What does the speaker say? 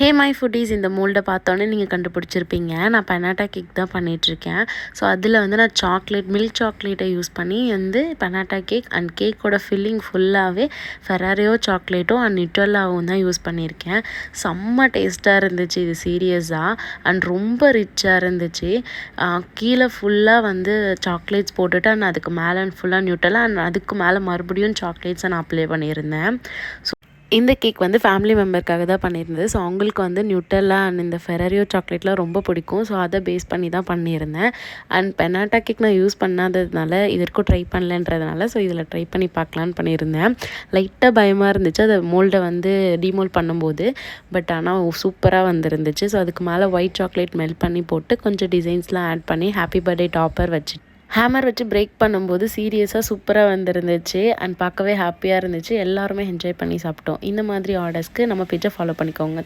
Hey my foodies, இந்த மோல்டை பார்த்தோன்னே நீங்கள் கண்டுபிடிச்சிருப்பீங்க. நான் பனாட்டா கேக் தான் பண்ணிகிட்ருக்கேன். ஸோ அதில் வந்து நான் மில்க் சாக்லேட்டை யூஸ் பண்ணி வந்து பனாட்டா கேக் அண்ட் கேக்கோட ஃபில்லிங் ஃபுல்லாகவே ஃபெராரியோ சாக்லேட்டும் அண்ட் நியூட்டெல்லாவும் தான் யூஸ் பண்ணியிருக்கேன். செம்ம டேஸ்ட்டாக இருந்துச்சு இது சீரியஸாக. அண்ட் ரொம்ப ரிச்சாக இருந்துச்சு. கீழே ஃபுல்லாக வந்து சாக்லேட்ஸ் போட்டுட்டு அண்ட் அதுக்கு மேலே ஃபுல்லாக நியூட்டெல்லா அண்ட் அதுக்கு மேலே மறுபடியும் சாக்லேட்ஸை நான் அப்ளை பண்ணியிருந்தேன். ஸோ இந்த கேக் வந்து ஃபேமிலி மெம்பருக்காக தான் பண்ணியிருந்தது. ஸோ அவங்களுக்கு வந்து நியூட்டெல்லா அண்ட் இந்த ஃபெராரியோ சாக்லேட்லாம் ரொம்ப பிடிக்கும். ஸோ அதை பேஸ் பண்ணி தான் பண்ணியிருந்தேன். அண்ட் பெனாட்டா கேக் நான் யூஸ் பண்ணாததுனால இது வரைக்கும் ட்ரை பண்ணலன்றதுனால ஸோ இதில் ட்ரை பண்ணி பார்க்கலான்னு பண்ணியிருந்தேன். லைட்டாக பயமாக இருந்துச்சு அதை மோல்டை வந்து டிமோல்ட் பண்ணும்போது. பட் ஆனால் சூப்பராக வந்துருந்துச்சு. ஸோ அதுக்கு மேலே ஒயிட் சாக்லேட் மெல்ட் பண்ணி போட்டு கொஞ்சம் டிசைன்ஸ்லாம் ஆட் பண்ணி ஹாப்பி பர்த்டே டாப்பர் வச்சு ஹேமர் வச்சு பிரேக் பண்ணும்போது சீரியஸாக சூப்பராக வந்துருந்துச்சு. அண்ட் பார்க்கவே ஹாப்பியாக இருந்துச்சு. எல்லாருமே என்ஜாய் பண்ணி சாப்பிட்டோம். இந்த மாதிரி ஆர்டர்ஸ்க்கு நம்ம பேஜை ஃபாலோ பண்ணிக்கோங்க.